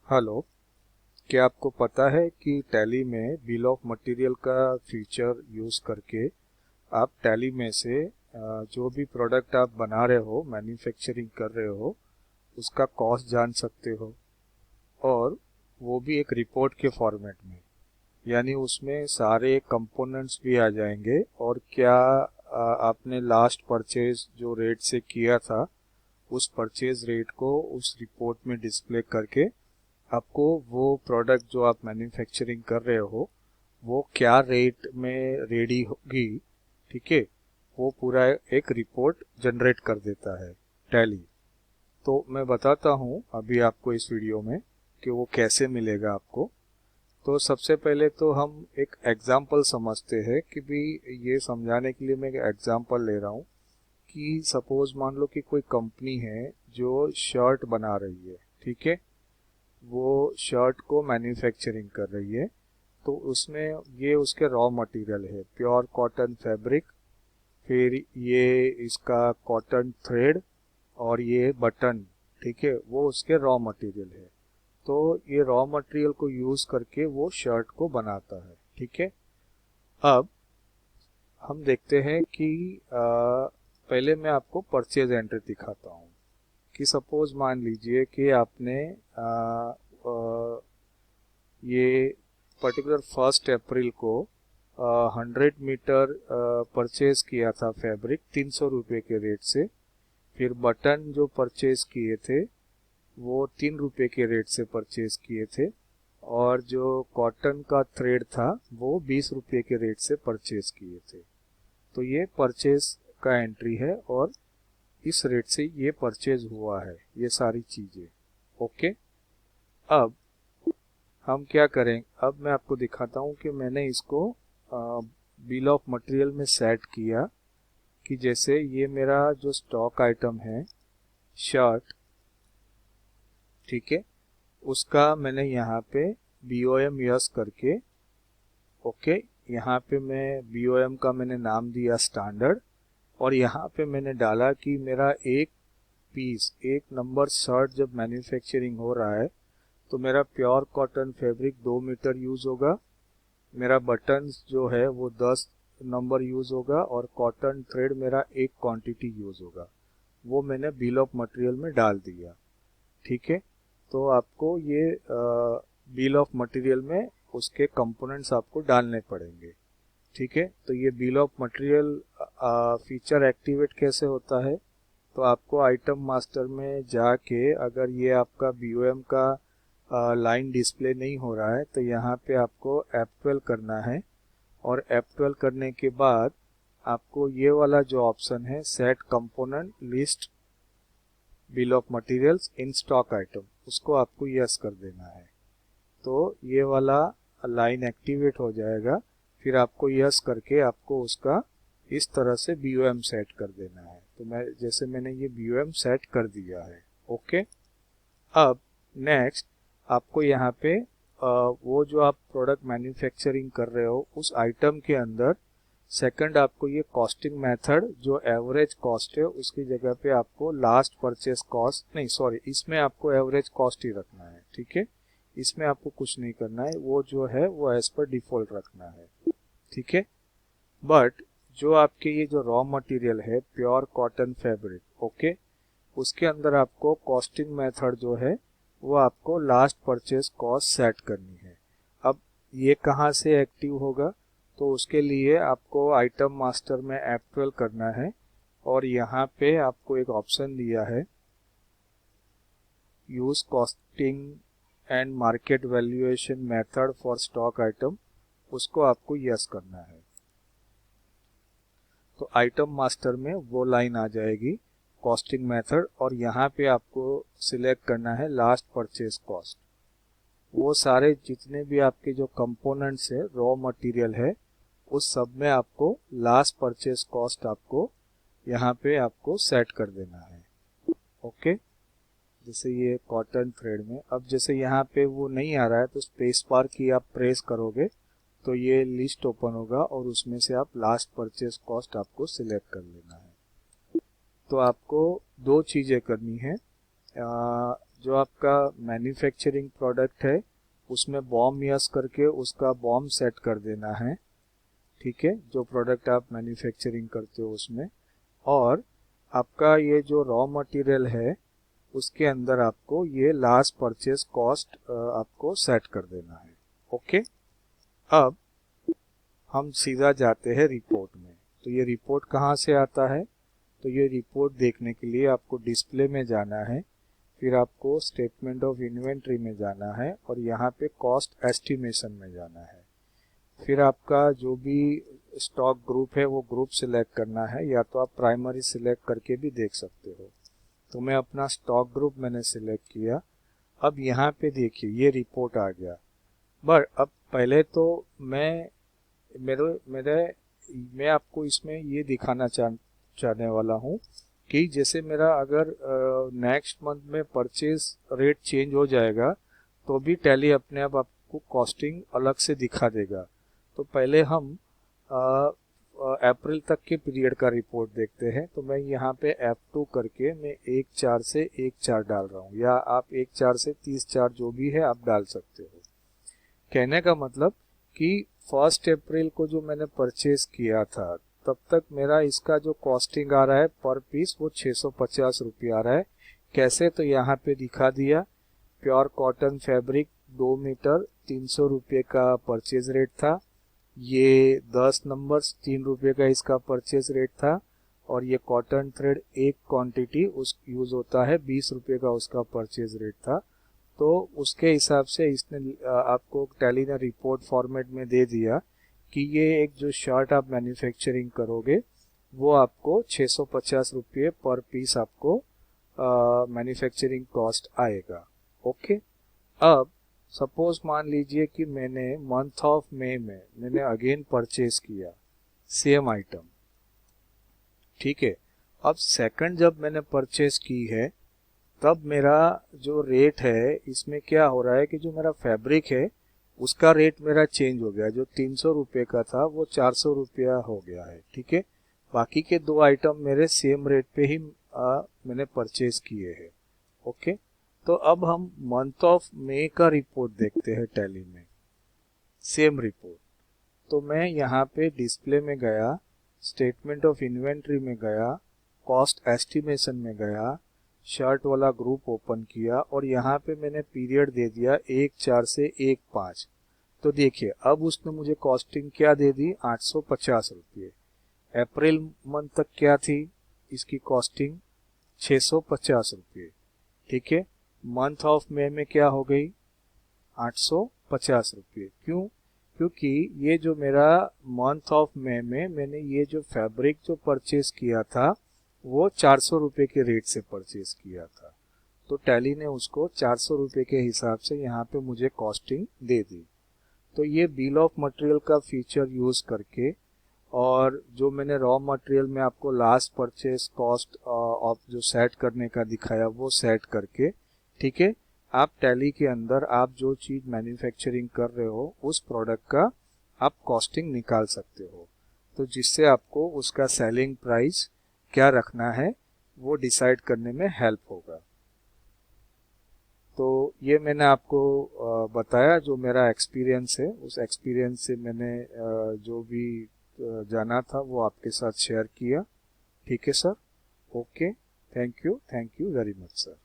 Hello. क्या आपको पता है कि टैली में बिल ऑफ मटेरियल का फीचर यूज़ करके आप टैली में से जो भी प्रोडक्ट आप बना रहे हो, मैन्युफैक्चरिंग कर रहे हो, उसका कॉस्ट जान सकते हो। और वो भी एक रिपोर्ट के फॉर्मेट में, यानी उसमें सारे कंपोनेंट्स भी आ जाएंगे और क्या आपने लास्ट परचेज जो रेट से किया था उस परचेज रेट को उस रिपोर्ट में डिस्प्ले करके आपको वो प्रोडक्ट जो आप मैन्युफैक्चरिंग कर रहे हो वो क्या रेट में रेडी होगी, ठीक है, वो पूरा एक रिपोर्ट जनरेट कर देता है टैली। तो मैं बताता हूँ अभी आपको इस वीडियो में कि वो कैसे मिलेगा आपको। तो सबसे पहले तो हम एक एग्जांपल समझते हैं कि भी ये समझाने के लिए मैं एक एग्जांपल ले रहा हूँ कि सपोज मान लो कि कोई कंपनी है जो शर्ट बना रही है, ठीक है, वो शर्ट को मैन्युफैक्चरिंग कर रही है। तो उसमें ये उसके रॉ मटेरियल है, प्योर कॉटन फैब्रिक, फिर ये इसका कॉटन थ्रेड और ये बटन, ठीक है, वो उसके रॉ मटेरियल है। तो ये रॉ मटेरियल को यूज करके वो शर्ट को बनाता है, ठीक है। अब हम देखते हैं कि पहले मैं आपको परचेज एंट्री दिखाता हूँ कि सपोज मान लीजिए कि आपने ये पर्टिकुलर 1 अप्रैल को 100 मीटर परचेज किया था फैब्रिक 300 रुपये के रेट से। फिर बटन जो परचेज किए थे वो 3 रुपये के रेट से परचेज किए थे। और जो कॉटन का थ्रेड था वो 20 रुपये के रेट से परचेज किए थे। तो ये परचेज का एंट्री है और इस रेट से ये परचेज हुआ है ये सारी चीजें। ओके। अब हम क्या करें, अब मैं आपको दिखाता हूँ कि मैंने इसको बिल ऑफ मटेरियल में सेट किया कि जैसे ये मेरा जो स्टॉक आइटम है शर्ट, ठीक है, उसका मैंने यहाँ पे BOM यस करके, ओके, यहाँ पे मैं BOM का मैंने नाम दिया स्टैंडर्ड। और यहाँ पे मैंने डाला कि मेरा एक पीस एक नंबर शर्ट जब मैन्युफैक्चरिंग हो रहा है तो मेरा pure cotton fabric 2 metre use होगा, मेरा बटन्स जो है वो 10 नंबर यूज होगा और कॉटन थ्रेड मेरा एक क्वांटिटी यूज होगा। वो मैंने बिल ऑफ मटेरियल में डाल दिया, ठीक है। तो आपको ये बिल ऑफ मटेरियल में उसके कंपोनेंट्स आपको डालने पड़ेंगे, ठीक है। तो ये bill of material feature activate कैसे होता है, तो आपको आइटम मास्टर में जाके अगर ये आपका BOM का लाइन डिस्प्ले नहीं हो रहा है तो यहाँ पे आपको F12 करना है। और F12 करने के बाद आपको ये वाला जो ऑप्शन है set component list bill of materials in stock item, उसको आपको यस कर देना है। तो ये वाला लाइन एक्टिवेट हो जाएगा। फिर आपको यस करके आपको उसका इस तरह से BOM सेट कर देना है। तो मैंने ये BOM सेट कर दिया है। ओके। अब नेक्स्ट आपको यहाँ पे वो जो आप प्रोडक्ट मैन्युफैक्चरिंग कर रहे हो उस आइटम के अंदर सेकंड आपको ये कॉस्टिंग मेथड जो एवरेज कॉस्ट है उसकी जगह पे आपको लास्ट परचेस कॉस्ट, नहीं सॉरी, इसमें आपको एवरेज कॉस्ट ही रखना है, ठीक है। इसमें आपको कुछ नहीं करना है, वो जो है वो एज पर डिफॉल्ट रखना है, ठीक है। बट जो आपके ये जो रॉ मटेरियल है प्योर कॉटन फैब्रिक, ओके, उसके अंदर आपको कॉस्टिंग मेथड जो है वो आपको लास्ट परचेस कॉस्ट सेट करनी है। अब ये कहाँ से एक्टिव होगा, तो उसके लिए आपको आइटम मास्टर में F12 करना है और यहाँ पे आपको एक ऑप्शन दिया है use costing and market valuation method for stock item, उसको आपको यस करना है। तो आइटम मास्टर में वो लाइन आ जाएगी कॉस्टिंग मेथड और यहाँ पे आपको सिलेक्ट करना है लास्ट परचेज कॉस्ट। वो सारे जितने भी आपके जो कंपोनेंट्स है रॉ मटेरियल है उस सब में आपको लास्ट परचेज कॉस्ट आपको यहाँ पे आपको सेट कर देना है। ओके। जैसे ये कॉटन थ्रेड में अब जैसे यहाँ पे वो नहीं आ रहा है तो स्पेस बार की आप प्रेस करोगे तो ये लिस्ट ओपन होगा और उसमें से आप लास्ट परचेज कॉस्ट आपको सिलेक्ट कर लेना है। तो आपको दो चीजें करनी है। जो आपका मैन्युफैक्चरिंग प्रोडक्ट है उसमें बॉम्ब यस करके उसका बॉम्ब सेट कर देना है, ठीक है, जो प्रोडक्ट आप मैन्युफैक्चरिंग करते हो उसमें। और आपका ये जो रॉ मटेरियल है उसके अंदर आपको ये लास्ट परचेज कॉस्ट आपको सेट कर देना है। ओके, अब हम सीधा जाते हैं रिपोर्ट में। तो ये रिपोर्ट कहाँ से आता है? तो ये रिपोर्ट देखने के लिए आपको डिस्प्ले में जाना है, फिर आपको स्टेटमेंट ऑफ इन्वेंट्री में जाना है और यहाँ पे कॉस्ट एस्टिमेशन में जाना है। फिर आपका जो भी स्टॉक ग्रुप है वो ग्रुप सिलेक्ट करना है, या तो आप प्राइमरी सिलेक्ट करके भी देख सकते हो। तो मैं अपना स्टॉक ग्रुप मैंने सिलेक्ट किया। अब यहाँ पे देखिए ये रिपोर्ट आ गया। बट अब पहले तो मेरे मेरे मैं आपको इसमें ये दिखाना चाहने वाला हूँ कि जैसे मेरा अगर नेक्स्ट मंथ में परचेज रेट चेंज हो जाएगा तो भी टैली अपने आप आपको कॉस्टिंग अलग से दिखा देगा। तो पहले हम अप्रैल तक के पीरियड का रिपोर्ट देखते हैं। तो मैं यहाँ पे F2 करके मैं 1/4 से 1/4 डाल रहा हूँ, या आप 1/4 से 30/4 जो भी है आप डाल सकते हो। कहने का मतलब कि 1 अप्रैल को जो मैंने परचेज किया था तब तक मेरा इसका जो कॉस्टिंग आ रहा है पर पीस वो 650 रुपये आ रहा है। कैसे? तो यहाँ पे दिखा दिया, प्योर कॉटन फैब्रिक 2 मीटर 300 रुपये का परचेज रेट था। ये 10 नंबर्स 3 रुपये का इसका परचेज रेट था। और ये कॉटन थ्रेड एक क्वांटिटी उस यूज होता है 20 रुपये का उसका परचेज रेट था। तो उसके हिसाब से इसने आपको टैली ने रिपोर्ट फॉर्मेट में दे दिया कि ये एक जो शर्ट आप मैन्युफैक्चरिंग करोगे वो आपको 650 रुपये पर पीस आपको मैन्युफैक्चरिंग कॉस्ट आएगा। ओके, अब सपोज मान लीजिए कि मैंने मंथ ऑफ मई में मैंने अगेन परचेज किया सेम आइटम, ठीक है। अब सेकंड जब मैंने परचेज की है तब मेरा जो रेट है इसमें क्या हो रहा है कि जो मेरा फैब्रिक है उसका रेट मेरा चेंज हो गया। जो 300 रुपये का था वो 400 रुपया हो गया है, ठीक है। बाकी के 2 आइटम मेरे सेम रेट पे ही मैंने परचेज किए हैं। ओके, तो अब हम मंथ ऑफ मई का रिपोर्ट देखते हैं टैली में, सेम रिपोर्ट। तो मैं यहाँ पे डिस्प्ले में गया, स्टेटमेंट ऑफ इन्वेंट्री में गया, कॉस्ट एस्टिमेशन में गया, शर्ट वाला ग्रुप ओपन किया और यहाँ पे मैंने पीरियड दे दिया 1/4 से 1/5। तो देखिए अब उसने मुझे कॉस्टिंग क्या दे दी, 850 रुपये। अप्रैल मंथ तक क्या थी इसकी कॉस्टिंग, 650 रुपये, ठीक है। मंथ ऑफ मई में क्या हो गई, 850 रुपये। क्यों? क्योंकि ये जो मेरा मंथ ऑफ मई में मैंने ये जो फैब्रिक जो परचेज किया था वो 400 रुपये के रेट से परचेज किया था। तो टैली ने उसको 400 रुपये के हिसाब से यहाँ पे मुझे कॉस्टिंग दे दी। तो ये बिल ऑफ मटेरियल का फीचर यूज करके और जो मैंने रॉ मटेरियल में आपको लास्ट परचेज कॉस्ट ऑफ जो सेट करने का दिखाया वो सेट करके, ठीक है, आप टैली के अंदर आप जो चीज मैन्युफैक्चरिंग कर रहे हो उस प्रोडक्ट का आप कॉस्टिंग निकाल सकते हो। तो जिससे आपको उसका सेलिंग प्राइस क्या रखना है वो डिसाइड करने में हेल्प होगा। तो ये मैंने आपको बताया जो मेरा एक्सपीरियंस है, उस एक्सपीरियंस से मैंने जो भी जाना था वो आपके साथ शेयर किया। ठीक है sir, okay, thank you very much sir.